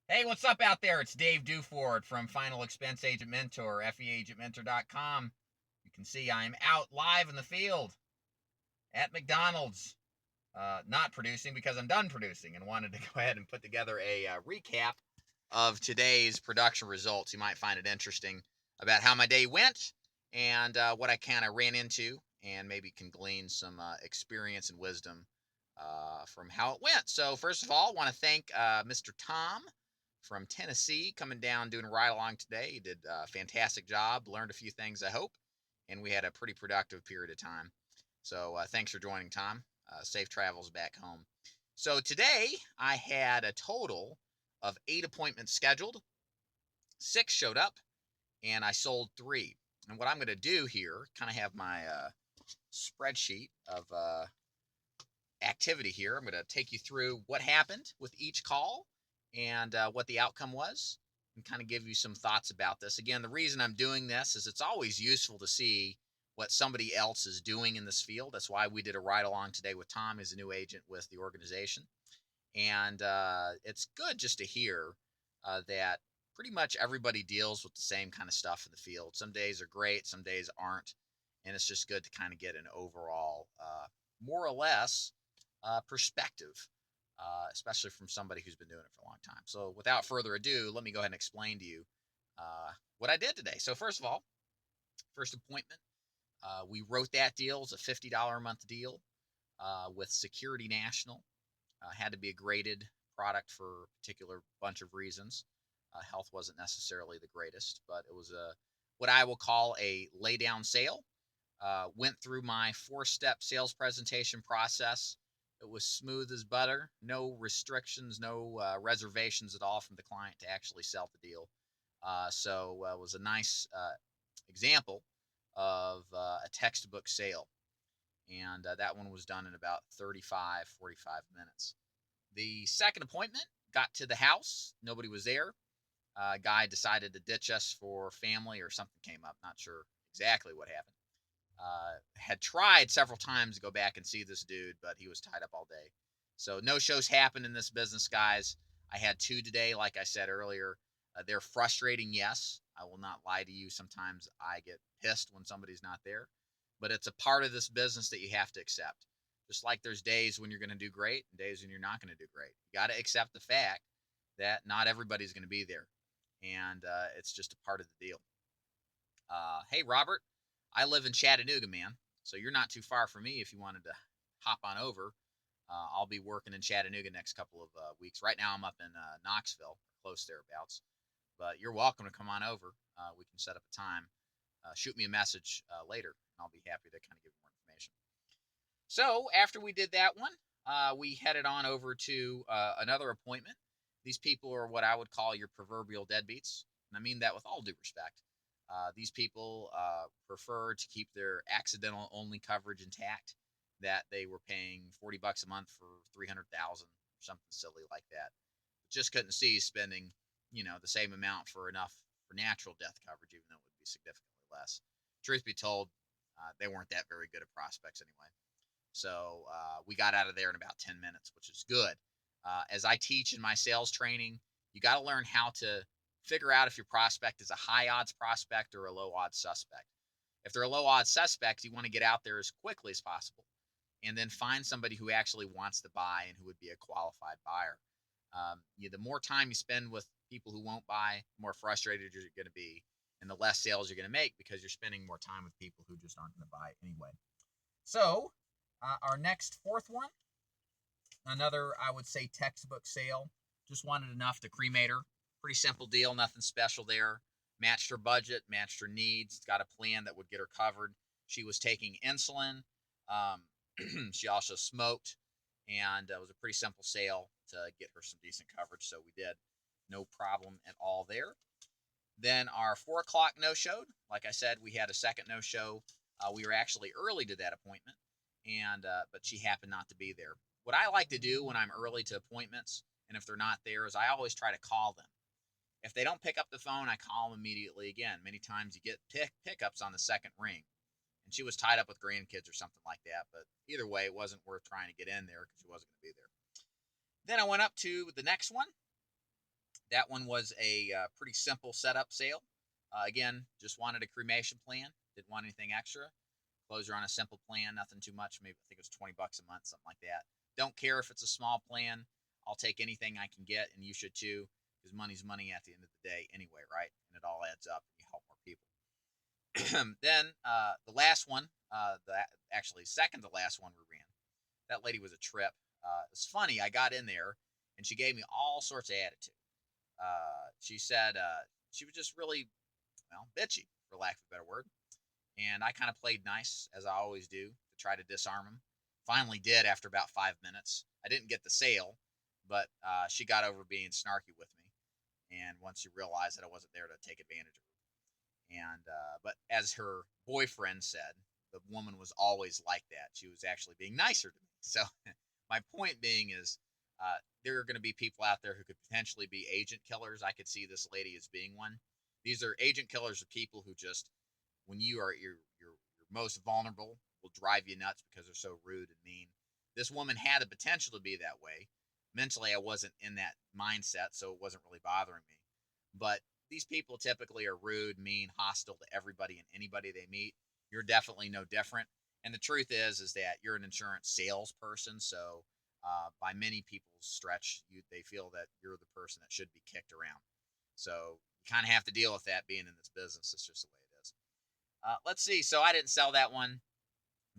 Hey, what's up out there? It's Dave Duford from Final Expense Agent Mentor, feagentmentor.com. You can see I'm out live in the field at McDonald's, not producing because I'm done producing and wanted to go ahead and put together a recap of today's production results. You might find it interesting about how my day went and what I kind of ran into, and maybe can glean some experience and wisdom from how it went. So, first of all, I want to thank Mr. Tom from Tennessee coming down doing a ride along today. He did a fantastic job, learned a few things, I hope, and we had a pretty productive period of time. So, thanks for joining, Tom. Safe travels back home. So, today I had a total of 8 appointments scheduled, 6 showed up, and I sold 3. And what I'm going to do here, kind of have my spreadsheet of activity here. I'm going to take you through what happened with each call and what the outcome was, and kind of give you some thoughts about this. Again, the reason I'm doing this is it's always useful to see what somebody else is doing in this field. That's why we did a ride along today with Tom, who's a new agent with the organization. And it's good just to hear that pretty much everybody deals with the same kind of stuff in the field. Some days are great, some days aren't. And it's just good to kind of get an overall, more or less, perspective, especially from somebody who's been doing it for a long time. So, without further ado, let me go ahead and explain to you what I did today. So, first of all, first appointment, we wrote that deal. It's a $50 a month deal with Security National. Had to be a graded product for a particular bunch of reasons. Health wasn't necessarily the greatest, but it was a what I will call a lay down sale. Went through my 4-step sales presentation process. It was smooth as butter, no restrictions, no reservations at all from the client to actually sell the deal. So it was a nice example of a textbook sale. And that one was done in about 35, 45 minutes. The second appointment got to the house. Nobody was there. Guy decided to ditch us for family or something came up. Not sure exactly what happened. Had tried several times to go back and see this dude, but he was tied up all day. So no shows happened in this business, guys. I had 2 today, like I said earlier. They're frustrating, yes. I will not lie to you. Sometimes I get pissed when somebody's not there, but it's a part of this business that you have to accept. Just like there's days when you're going to do great and days when you're not going to do great. You got to accept the fact that not everybody's going to be there, and it's just a part of the deal. Hey, Robert, I live in Chattanooga, man. So you're not too far from me if you wanted to hop on over. I'll be working in Chattanooga next couple of weeks. Right now, I'm up in Knoxville, close thereabouts. But you're welcome to come on over. We can set up a time. Shoot me a message later, and I'll be happy to kind of give you more information. So after we did that one, we headed on over to another appointment. These people are what I would call your proverbial deadbeats, and I mean that with all due respect. These people prefer to keep their accidental only coverage intact. That they were paying $40 a month for 300,000 or something silly like that. Just couldn't see spending, the same amount for enough for natural death coverage, even though it would be significantly less. Truth be told, they weren't that very good at prospects anyway. So we got out of there in about 10 minutes, which is good. As I teach in my sales training, you got to learn how to figure out if your prospect is a high odds prospect or a low odds suspect. If they're a low odds suspect, you want to get out there as quickly as possible and then find somebody who actually wants to buy and who would be a qualified buyer. The more time you spend with people who won't buy, the more frustrated you're going to be, and the less sales you're going to make because you're spending more time with people who just aren't going to buy anyway. So, our next fourth one, another, I would say, textbook sale. Just wanted enough to cremate her. Pretty simple deal, nothing special there. Matched her budget, matched her needs, got a plan that would get her covered. She was taking insulin. She also smoked, and it was a pretty simple sale to get her some decent coverage, so we did. No problem at all there. Then our 4 o'clock no-showed. Like I said, we had a second no-show. We were actually early to that appointment, and but she happened not to be there. What I like to do when I'm early to appointments, and if they're not there, is I always try to call them. If they don't pick up the phone, I call them immediately again. Many times you get pickups on the second ring. And she was tied up with grandkids or something like that. But either way, it wasn't worth trying to get in there because she wasn't going to be there. Then I went up to the next one. That one was a pretty simple setup sale. Again, just wanted a cremation plan. Didn't want anything extra. Closure on a simple plan, nothing too much. Maybe I think it was $20 a month, something like that. Don't care if it's a small plan. I'll take anything I can get, and you should too, because money's money at the end of the day anyway, right? And it all adds up, and you help more people. Then the last one, actually second to last one we ran, that lady was a trip. It's funny. I got in there, and she gave me all sorts of attitude. She said she was just really, well, bitchy, for lack of a better word. And I kind of played nice, as I always do, to try to disarm him. Finally did after about 5 minutes. I didn't get the sale, but she got over being snarky with me. And once she realized that I wasn't there to take advantage of her. And but as her boyfriend said, the woman was always like that. She was actually being nicer to me. So my point being is there are going to be people out there who could potentially be agent killers. I could see this lady as being one. These are agent killers, are people who just, when you are your most vulnerable, will drive you nuts because they're so rude and mean. This woman had the potential to be that way. Mentally, I wasn't in that mindset, so it wasn't really bothering me. But these people typically are rude, mean, hostile to everybody and anybody they meet. You're definitely no different. And the truth is that you're an insurance salesperson, so by many people's stretch, they feel that you're the person that should be kicked around. So you kind of have to deal with that being in this business. It's just the way it is. Let's see. So I didn't sell that one.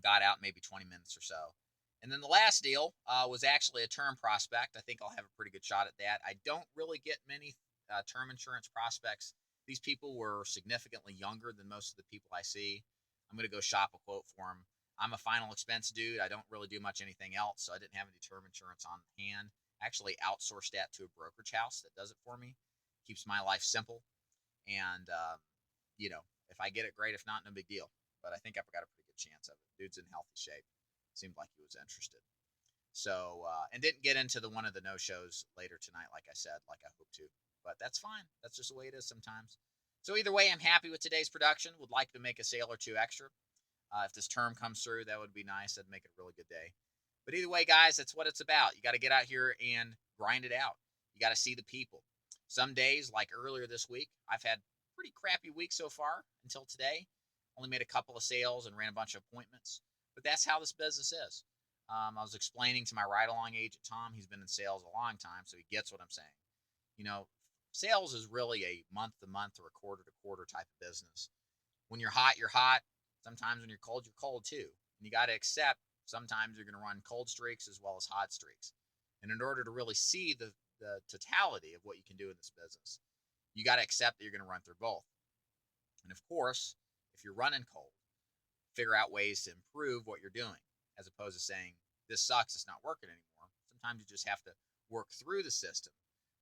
Got out maybe 20 minutes or so. And then the last deal was actually a term prospect. I think I'll have a pretty good shot at that. I don't really get many term insurance prospects. These people were significantly younger than most of the people I see. I'm going to go shop a quote for them. I'm a final expense dude. I don't really do much anything else, so I didn't have any term insurance on hand. I actually outsourced that to a brokerage house that does it for me. Keeps my life simple. And, if I get it, great. If not, no big deal. But I think I've got a pretty good chance of it. Dude's in healthy shape. Seemed like he was interested. So, and didn't get into one of the no-shows later tonight, like I said, like I hope to. But that's fine. That's just the way it is sometimes. So either way, I'm happy with today's production. Would like to make a sale or two extra. If this term comes through, that would be nice. That'd make it a really good day. But either way, guys, that's what it's about. You got to get out here and grind it out. You got to see the people. Some days, like earlier this week, I've had pretty crappy week so far until today. Only made a couple of sales and ran a bunch of appointments. But that's how this business is. I was explaining to my ride-along agent, Tom. He's been in sales a long time, so he gets what I'm saying. Sales is really a month-to-month or a quarter-to-quarter type of business. When you're hot, you're hot. Sometimes when you're cold too. And you got to accept sometimes you're going to run cold streaks as well as hot streaks. And in order to really see the totality of what you can do in this business, you got to accept that you're going to run through both. And of course, if you're running cold, figure out ways to improve what you're doing, as opposed to saying, this sucks, it's not working anymore. Sometimes you just have to work through the system,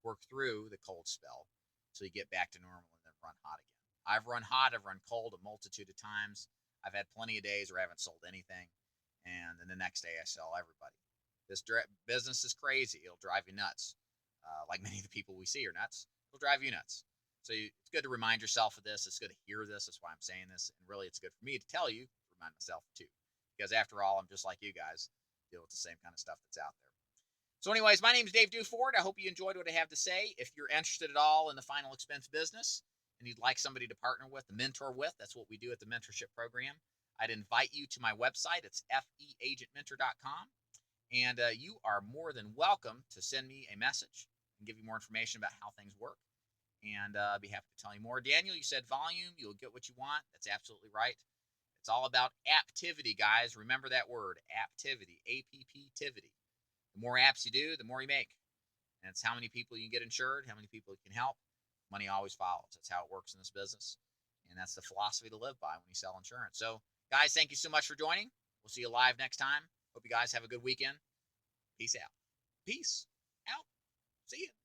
work through the cold spell, so you get back to normal and then run hot again. I've run hot, I've run cold a multitude of times. I've had plenty of days where I haven't sold anything, and then the next day I sell everybody. This business is crazy. It'll drive you nuts. Like many of the people we see are nuts. It'll drive you nuts. So it's good to remind yourself of this. It's good to hear this. That's why I'm saying this. And really, it's good for me to tell you, to remind myself too. Because after all, I'm just like you guys, deal with the same kind of stuff that's out there. So anyways, my name is Dave Duford. I hope you enjoyed what I have to say. If you're interested at all in the final expense business and you'd like somebody to partner with, to mentor with, that's what we do at the mentorship program. I'd invite you to my website. It's feagentmentor.com. And you are more than welcome to send me a message and give you more information about how things work. And I'd be happy to tell you more. Daniel, you said volume. You'll get what you want. That's absolutely right. It's all about aptivity, guys. Remember that word, aptivity, A-P-P-tivity. The more apps you do, the more you make. And it's how many people you can get insured, how many people you can help. Money always follows. That's how it works in this business. And that's the philosophy to live by when you sell insurance. So, guys, thank you so much for joining. We'll see you live next time. Hope you guys have a good weekend. Peace out. Peace out. See you.